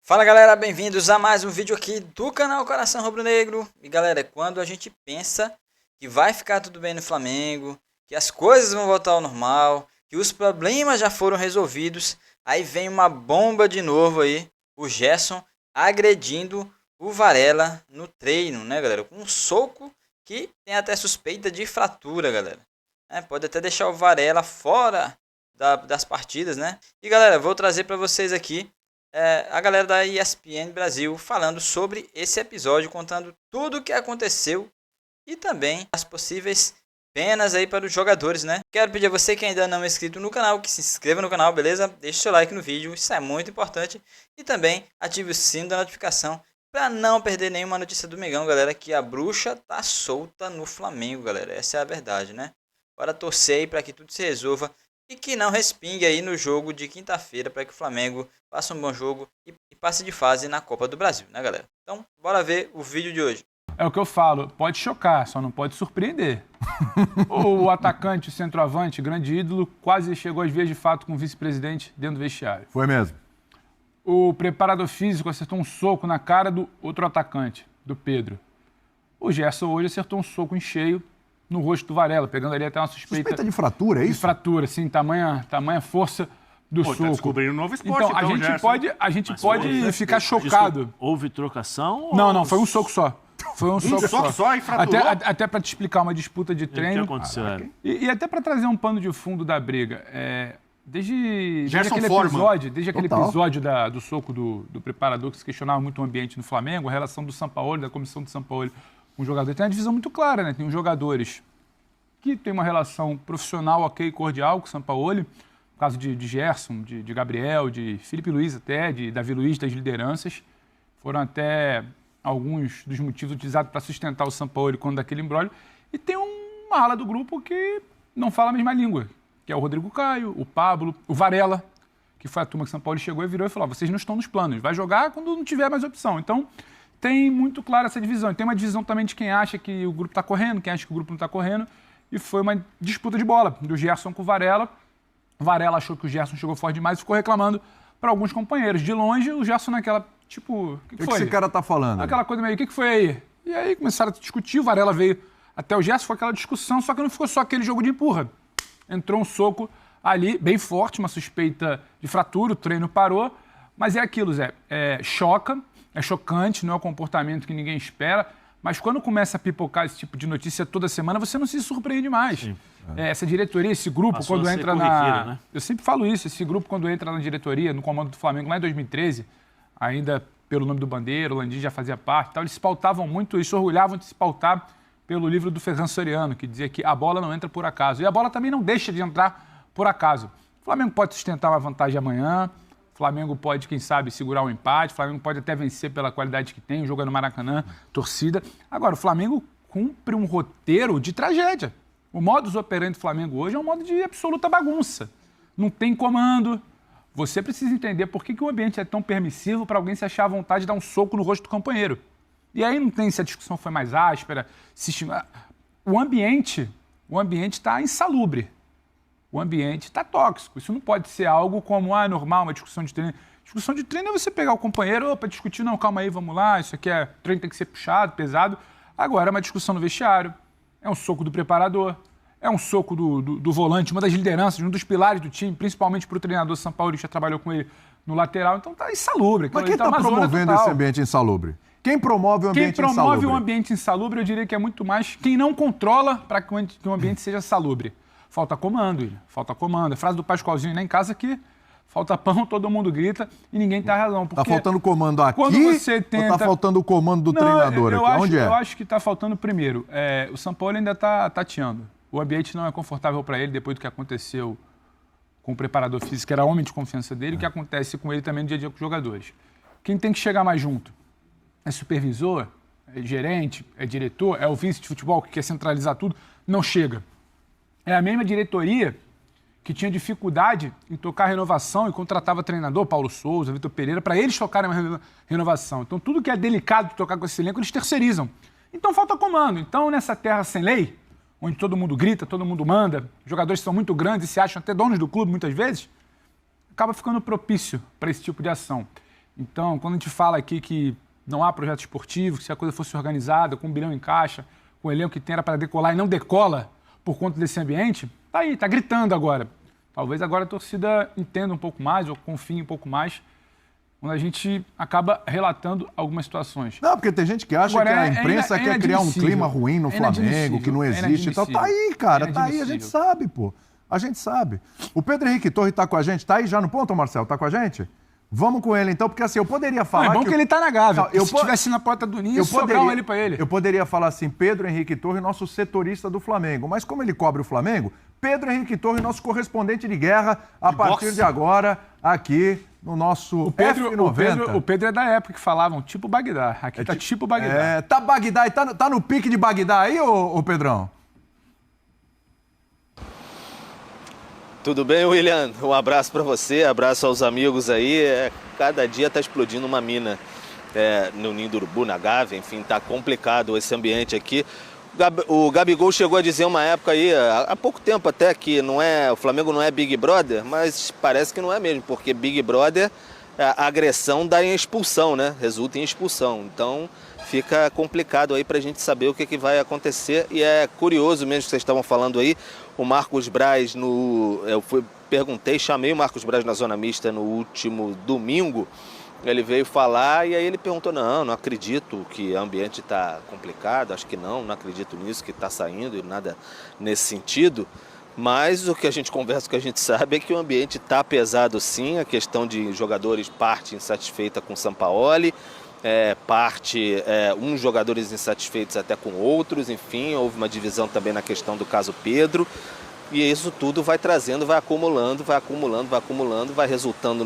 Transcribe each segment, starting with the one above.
Fala galera, bem-vindos a mais um vídeo aqui do canal Coração Rubro-Negro. E galera, quando a gente pensa que vai ficar tudo bem no Flamengo, que as coisas vão voltar ao normal, que os problemas já foram resolvidos, aí vem uma bomba de novo aí, o Gerson agredindo o Varela no treino, né galera? Com um soco que tem até suspeita de fratura, galera. Pode até deixar o Varela fora das partidas, né? E galera, vou trazer para vocês aqui a galera da ESPN Brasil falando sobre esse episódio, contando tudo o que aconteceu e também as possíveis penas aí para os jogadores, né? Quero pedir a você que ainda não é inscrito no canal, que se inscreva no canal, beleza? Deixe seu like no vídeo, isso é muito importante. E também ative o sino da notificação para não perder nenhuma notícia do Mengão, galera, que a bruxa tá solta no Flamengo, galera. Essa é a verdade, né? Bora torcer aí para que tudo se resolva e que não respingue aí no jogo de quinta-feira, para que o Flamengo faça um bom jogo e passe de fase na Copa do Brasil, né galera? Então, bora ver o vídeo de hoje. É o que eu falo, pode chocar, só não pode surpreender. O atacante, o centroavante, grande ídolo, quase chegou às vias de fato com o vice-presidente dentro do vestiário. Foi mesmo. O preparador físico acertou um soco na cara do outro atacante, do Pedro. O Gerson hoje acertou um soco em cheio no rosto do Varela, pegando ali até uma suspeita de fratura, é isso? De fratura, sim, tamanha força do soco. Tá descobrindo um novo esporte, então, a gente pode ficar chocado. Desculpa, houve trocação? Não, foi um soco só. Foi um soco só e fraturou? Até para te explicar uma disputa de treino. O que aconteceu? E até para trazer um pano de fundo da briga. Desde aquele episódio do soco do preparador, que se questionava muito o ambiente no Flamengo, a relação do Sampaoli, da comissão do Sampaoli com o jogador. Tem uma divisão muito clara, né? Tem os jogadores que têm uma relação profissional ok e cordial com o Sampaoli, no caso de Gerson, de Gabriel, de Felipe Luiz até, de Davi Luiz, das lideranças. Foram até alguns dos motivos utilizados para sustentar o Sampaoli quando daquele imbróglio. E tem uma ala do grupo que não fala a mesma língua, que é o Rodrigo Caio, o Pablo, o Varela, que foi a turma que o Sampaoli chegou e virou e falou: vocês não estão nos planos, vai jogar quando não tiver mais opção. Então, tem muito clara essa divisão. E tem uma divisão também de quem acha que o grupo está correndo, quem acha que o grupo não está correndo. E foi uma disputa de bola do Gerson com o Varela. O Varela achou que o Gerson chegou forte demais e ficou reclamando para alguns companheiros. De longe, o Gerson naquela, tipo, o que foi? O que esse cara tá falando? Aquela coisa meio, o que foi aí? E aí começaram a discutir, o Varela veio até o Gerson, foi aquela discussão, só que não ficou só aquele jogo de empurra. Entrou um soco ali, bem forte, uma suspeita de fratura, o treino parou. Mas é aquilo, Zé, choca, é chocante, não é o comportamento que ninguém espera. Mas quando começa a pipocar esse tipo de notícia toda semana, você não se surpreende mais. Essa diretoria, esse grupo, passou quando entra na... né? Eu sempre falo isso, esse grupo quando entra na diretoria, no comando do Flamengo, lá em 2013, ainda pelo nome do Bandeira, o Landim já fazia parte, tal, eles se pautavam muito, eles se orgulhavam de se pautar pelo livro do Ferran Soriano, que dizia que a bola não entra por acaso. E a bola também não deixa de entrar por acaso. O Flamengo pode sustentar uma vantagem amanhã, o Flamengo pode, quem sabe, segurar um empate, o Flamengo pode até vencer pela qualidade que tem, joga no Maracanã, torcida. Agora, o Flamengo cumpre um roteiro de tragédia. O modus operandi do Flamengo hoje é um modo de absoluta bagunça. Não tem comando. Você precisa entender por que o ambiente é tão permissivo para alguém se achar à vontade de dar um soco no rosto do companheiro. E aí não tem se a discussão foi mais áspera, o ambiente está insalubre. O ambiente está tóxico. Isso não pode ser algo como, normal, uma discussão de treino. Discussão de treino é você pegar o companheiro, para discutir, não, calma aí, vamos lá, isso aqui treino tem que ser puxado, pesado. Agora é uma discussão no vestiário, é um soco do preparador, é um soco do volante, uma das lideranças, um dos pilares do time, principalmente para o treinador Sampaoli, que já trabalhou com ele no lateral. Então tá insalubre. Mas quem está promovendo esse ambiente insalubre? Quem promove o ambiente insalubre? Quem promove o ambiente insalubre, eu diria que é muito mais quem não controla para que o ambiente seja salubre. Falta comando, William. Falta comando. A frase do Pascoalzinho lá em casa que falta pão, todo mundo grita e ninguém tem razão. Está faltando comando aqui quando você tenta... ou está faltando o comando do treinador aqui? Onde é? Eu acho que está faltando primeiro. O Sampaoli ainda está tateando. O ambiente não é confortável para ele depois do que aconteceu com o preparador físico, que era homem de confiança dele, o que acontece com ele também no dia a dia com os jogadores. Quem tem que chegar mais junto? É supervisor? É gerente? É diretor? É o vice de futebol que quer centralizar tudo? Não chega. É a mesma diretoria que tinha dificuldade em tocar a renovação e contratava treinador, Paulo Souza, Vitor Pereira, para eles tocarem uma renovação. Então, tudo que é delicado de tocar com esse elenco, eles terceirizam. Então, falta comando. Então, nessa terra sem lei, onde todo mundo grita, todo mundo manda, jogadores são muito grandes e se acham até donos do clube muitas vezes, acaba ficando propício para esse tipo de ação. Então, quando a gente fala aqui que não há projeto esportivo, que se a coisa fosse organizada, com 1 bilhão em caixa, com o elenco que tem era para decolar e não decola por conta desse ambiente, tá aí, tá gritando agora. Talvez agora a torcida entenda um pouco mais ou confie um pouco mais quando a gente acaba relatando algumas situações. Não, porque tem gente que acha Agora, que a imprensa quer criar um clima ruim no Flamengo, que não existe e tal. Tá aí, cara, tá aí, a gente sabe, pô. A gente sabe. O Pedro Henrique Torre tá com a gente, tá aí já no ponto, Marcelo? Tá com a gente? Vamos com ele então, porque assim, eu poderia falar. Não, é bom que ele tá na Gávea. Não, se tivesse na porta do Ninho, sobrava ele pra ele. Eu poderia falar assim, Pedro Henrique Torre, nosso setorista do Flamengo. Mas como ele cobre o Flamengo, Pedro Henrique Torre, nosso correspondente de guerra, a partir de agora, aqui no nosso F90. O Pedro é da época que falavam tipo Bagdá. Aqui tá tipo Bagdá. É, tá Bagdá, e tá no pique de Bagdá aí, ô Pedrão? Tudo bem, William? Um abraço para você, abraço aos amigos aí. Cada dia tá explodindo uma mina no Ninho do Urubu, na Gávea, enfim, tá complicado esse ambiente aqui. O Gabigol chegou a dizer uma época aí, há pouco tempo até, que o Flamengo não é Big Brother, mas parece que não é mesmo, porque Big Brother, a agressão dá em expulsão, né? Resulta em expulsão. Então fica complicado aí pra gente saber o que vai acontecer. E é curioso mesmo que vocês estavam falando aí, o Marcos Braz, chamei o Marcos Braz na Zona Mista no último domingo, ele veio falar e aí ele perguntou, não acredito que o ambiente está complicado, acho que não acredito nisso, que está saindo e nada nesse sentido. Mas o que a gente conversa, o que a gente sabe é que o ambiente está pesado sim, a questão de jogadores parte insatisfeita com o Sampaoli, uns jogadores insatisfeitos até com outros, enfim, houve uma divisão também na questão do caso Pedro. E isso tudo vai trazendo, vai acumulando, vai resultando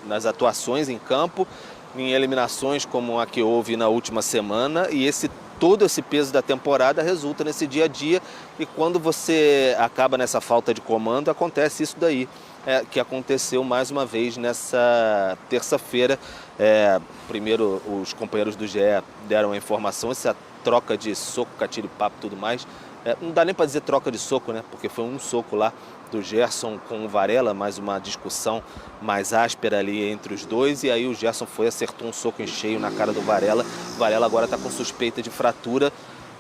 nas atuações em campo, em eliminações como a que houve na última semana, e todo esse peso da temporada resulta nesse dia a dia, e quando você acaba nessa falta de comando, acontece isso daí, que aconteceu mais uma vez nessa terça-feira. Primeiro os companheiros do GE deram a informação, essa troca de soco, catira e papo e tudo mais, não dá nem para dizer troca de soco, né? Porque foi um soco lá do Gerson com o Varela, mais uma discussão mais áspera ali entre os dois, e aí o Gerson acertou um soco em cheio na cara do Varela. O Varela agora está com suspeita de fratura,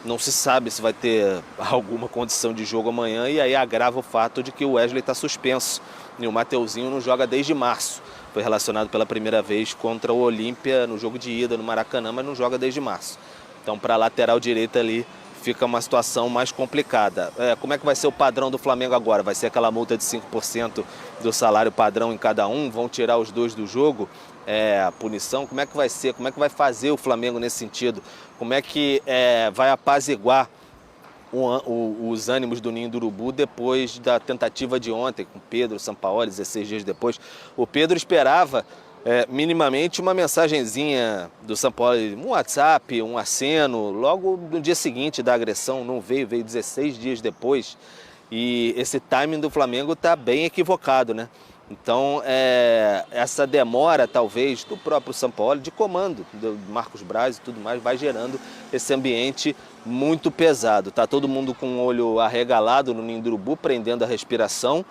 não se sabe se vai ter alguma condição de jogo amanhã, e aí agrava o fato de que o Wesley está suspenso, e o Mateuzinho não joga desde março. Foi relacionado pela primeira vez contra o Olímpia no jogo de ida no Maracanã, mas não joga desde março. Então, para a lateral direita ali, fica uma situação mais complicada. Como é que vai ser o padrão do Flamengo agora? Vai ser aquela multa de 5% do salário padrão em cada um? Vão tirar os dois do jogo? A punição? Como é que vai ser? Como é que vai fazer o Flamengo nesse sentido? Como é que vai apaziguar os ânimos do Ninho do Urubu depois da tentativa de ontem com Pedro, Sampaoli, 16 dias depois? O Pedro esperava minimamente uma mensagenzinha do Sampaoli, um WhatsApp, um aceno, logo no dia seguinte da agressão, não veio 16 dias depois, e esse timing do Flamengo está bem equivocado, né? Então, essa demora, talvez, do próprio Sampaoli, de comando, do Marcos Braz e tudo mais, vai gerando esse ambiente muito pesado. Tá todo mundo com o olho arregalado no Ninho do Urubu, prendendo a respiração,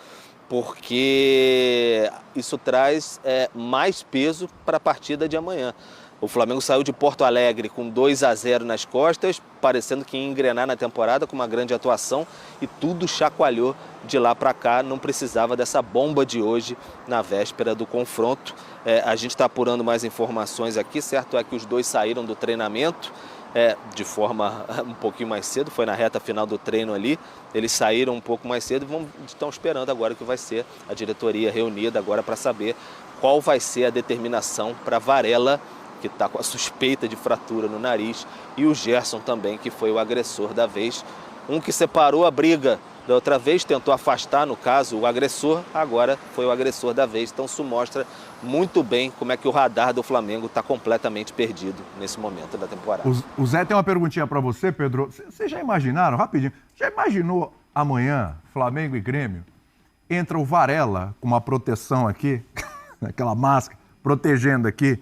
porque isso traz mais peso para a partida de amanhã. O Flamengo saiu de Porto Alegre com 2-0 nas costas, parecendo que ia engrenar na temporada com uma grande atuação, e tudo chacoalhou de lá para cá, não precisava dessa bomba de hoje na véspera do confronto. A gente está apurando mais informações aqui, certo é que os dois saíram do treinamento de forma um pouquinho mais cedo, foi na reta final do treino ali, eles saíram um pouco mais cedo e estão esperando agora que vai ser a diretoria reunida agora para saber qual vai ser a determinação para Varela, que está com a suspeita de fratura no nariz, e o Gerson também, que foi o agressor da vez. Um que separou a briga da outra vez, tentou afastar, no caso, o agressor, agora foi o agressor da vez. Então isso mostra muito bem como é que o radar do Flamengo está completamente perdido nesse momento da temporada. O Zé tem uma perguntinha para você, Pedro. Vocês já imaginaram, rapidinho, já imaginou amanhã, Flamengo e Grêmio, entra o Varela com uma proteção aqui, aquela máscara, protegendo aqui,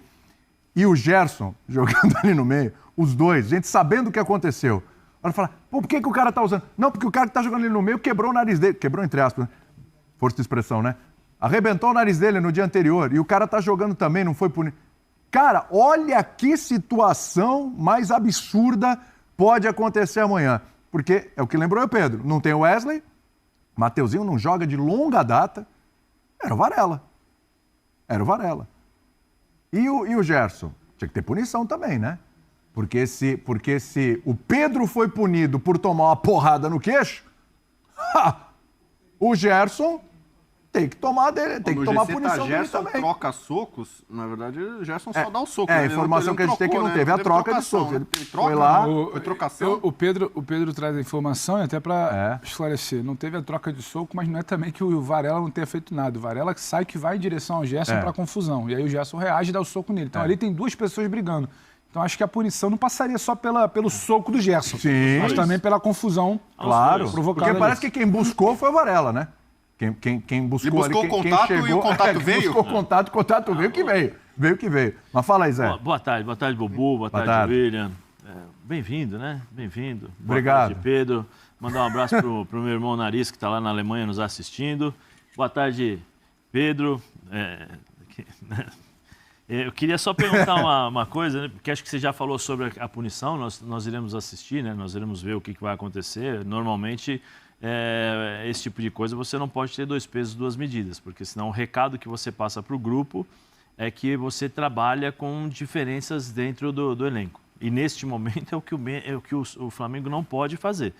e o Gerson jogando ali no meio, os dois, gente sabendo o que aconteceu. Ela fala, por que o cara tá usando? Não, porque o cara que tá jogando ali no meio quebrou o nariz dele. Quebrou entre aspas, né? Força de expressão, né? Arrebentou o nariz dele no dia anterior. E o cara tá jogando também, não foi punido. Cara, olha que situação mais absurda pode acontecer amanhã. Porque, é o que lembrou o Pedro, não tem o Wesley, Mateuzinho não joga de longa data, era o Varela. E o Gerson? Tinha que ter punição também, né? Porque se o Pedro foi punido por tomar uma porrada no queixo, o Gerson tem que tomar punição dele Gerson também. troca socos, na verdade, o Gerson só dá o soco. A informação que a gente tem é que não teve a troca de soco. Ele troca, foi lá... Foi trocação. O Pedro traz a informação, e até para esclarecer, não teve a troca de soco, mas não é também que o Varela não tenha feito nada. O Varela que sai, que vai em direção ao Gerson para confusão. E aí o Gerson reage e dá o soco nele. Então ali tem duas pessoas brigando. Então acho que a punição não passaria só pelo soco do Gerson, mas também pela confusão provocada. Porque parece que quem buscou foi o Varela, né? Quem buscou ele buscou ali, o contato quem chegou, e o contato veio? Buscou o contato veio que veio. Veio que veio. Mas fala aí, Zé. Boa tarde, Bubu, boa tarde, William. Bem-vindo, né? Bem-vindo. Obrigado. Boa tarde, Pedro. Mandar um abraço pro meu irmão Nariz, que está lá na Alemanha nos assistindo. Boa tarde, Pedro. Eu queria só perguntar uma coisa, né? Porque acho que você já falou sobre a punição, nós iremos assistir, né? Nós iremos ver o que vai acontecer. Normalmente, esse tipo de coisa você não pode ter 2 pesos, 2 medidas, porque senão o recado que você passa para o grupo é que você trabalha com diferenças dentro do elenco. E neste momento é o que o Flamengo não pode fazer.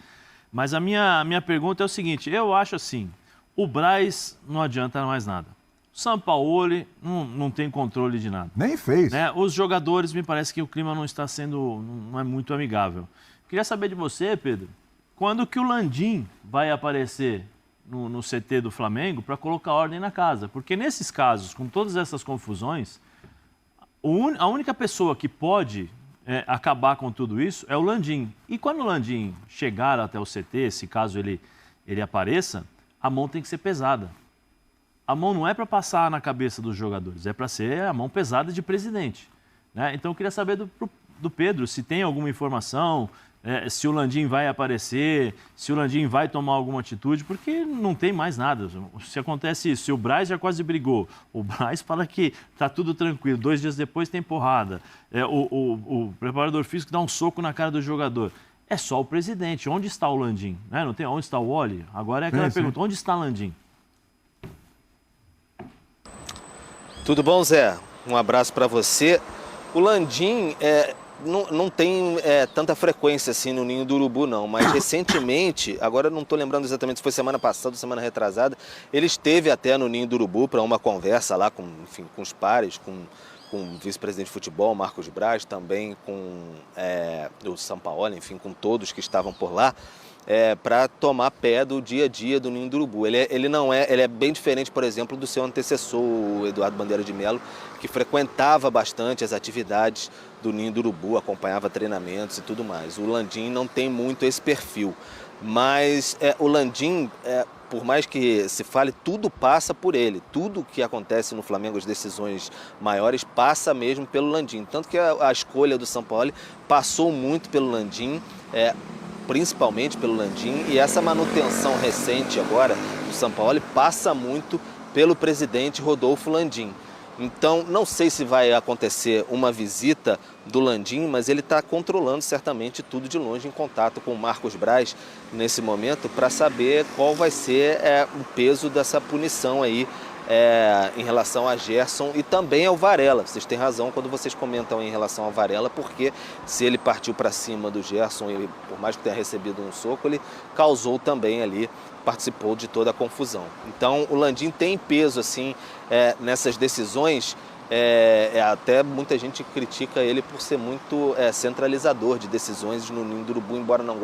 Mas a minha pergunta é o seguinte, eu acho assim, o Braz não adianta mais nada. O Sampaoli não tem controle de nada. Nem fez. Né? Os jogadores, me parece que o clima não é muito amigável. Queria saber de você, Pedro, quando que o Landim vai aparecer no CT do Flamengo para colocar ordem na casa? Porque nesses casos, com todas essas confusões, a única pessoa que pode acabar com tudo isso é o Landim. E quando o Landim chegar até o CT, se caso ele apareça, a mão tem que ser pesada. A mão não é para passar na cabeça dos jogadores, é para ser a mão pesada de presidente. Né? Então eu queria saber do Pedro se tem alguma informação, se o Landim vai aparecer, se o Landim vai tomar alguma atitude, porque não tem mais nada. Se acontece isso, se o Braz já quase brigou, o Braz fala que está tudo tranquilo, 2 dias depois tem porrada, o preparador físico dá um soco na cara do jogador. É só o presidente. Onde está o Landim? Né? Não tem onde está o Oli? Agora é aquela pergunta, onde está o Landim? Tudo bom, Zé? Um abraço para você. O Landim não tem tanta frequência assim no Ninho do Urubu, não. Mas recentemente, agora não estou lembrando exatamente se foi semana passada ou semana retrasada, ele esteve até no Ninho do Urubu para uma conversa lá com os pares, com o vice-presidente de futebol, Marcos Braz, também com o Sampaoli, enfim, com todos que estavam por lá. Para tomar pé do dia a dia do Ninho do Urubu. Ele é bem diferente, por exemplo, do seu antecessor, o Eduardo Bandeira de Melo, que frequentava bastante as atividades do Ninho do Urubu, acompanhava treinamentos e tudo mais. O Landim não tem muito esse perfil, mas o Landim, por mais que se fale, tudo passa por ele. Tudo que acontece no Flamengo, as decisões maiores, passa mesmo pelo Landim. Tanto que a escolha do Sampaoli passou muito pelo Landim, principalmente pelo Landim, e essa manutenção recente agora do Sampaoli passa muito pelo presidente Rodolfo Landim. Então, não sei se vai acontecer uma visita do Landim, mas ele está controlando certamente tudo de longe, em contato com o Marcos Braz nesse momento, para saber qual vai ser o peso dessa punição aí em relação a Gerson e também ao Varela. Vocês têm razão quando vocês comentam em relação ao Varela, porque se ele partiu para cima do Gerson, e por mais que tenha recebido um soco, ele causou também ali, participou de toda a confusão. Então o Landim tem peso assim nessas decisões. Até muita gente critica ele por ser muito centralizador de decisões no Ninho do Urubu, embora não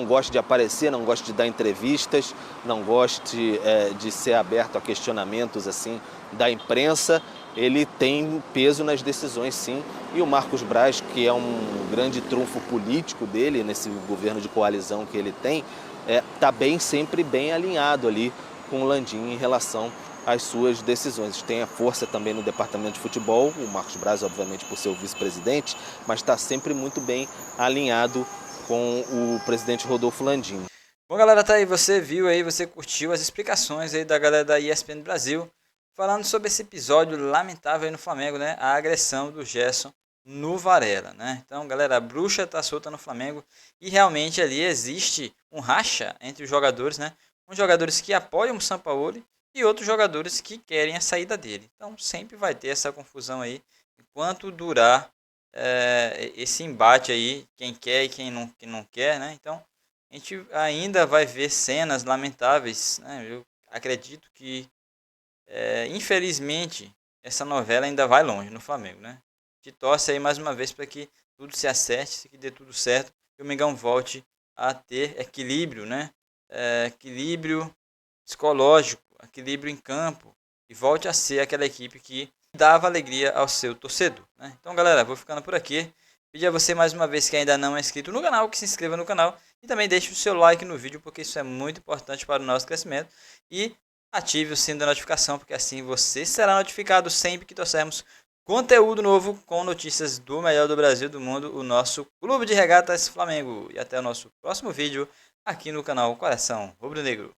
goste de aparecer, não goste de dar entrevistas, não goste de ser aberto a questionamentos assim da imprensa. Ele tem peso nas decisões, sim, e o Marcos Braz, que é um grande trunfo político dele nesse governo de coalizão que ele tem, está sempre bem alinhado ali com o Landim em relação as suas decisões. Tem a força também no departamento de futebol, o Marcos Braz, obviamente, por ser o vice-presidente, mas está sempre muito bem alinhado com o presidente Rodolfo Landim. Bom, galera, tá aí, você viu aí, você curtiu as explicações aí da galera da ESPN Brasil, falando sobre esse episódio lamentável aí no Flamengo, né? A agressão do Gerson no Varela, né? Então, galera, a bruxa tá solta no Flamengo e realmente ali existe um racha entre os jogadores, né? Uns jogadores que apoiam o Sampaoli e outros jogadores que querem a saída dele. Então, sempre vai ter essa confusão aí enquanto durar esse embate aí, quem quer e quem não quer, né? Então, a gente ainda vai ver cenas lamentáveis, né? Eu acredito que, infelizmente, essa novela ainda vai longe no Flamengo, né? A gente torce aí mais uma vez para que tudo se acerte, que dê tudo certo, que o Mengão volte a ter equilíbrio, né? Equilíbrio psicológico, equilíbrio em campo e volte a ser aquela equipe que dava alegria ao seu torcedor, né? Então, galera, vou ficando por aqui. Pedir a você mais uma vez que ainda não é inscrito no canal, que se inscreva no canal e também deixe o seu like no vídeo, porque isso é muito importante para o nosso crescimento. E ative o sino da notificação, porque assim você será notificado sempre que trouxermos conteúdo novo com notícias do melhor do Brasil e do mundo, o nosso Clube de Regatas Flamengo. E até o nosso próximo vídeo aqui no canal Coração Rubro Negro.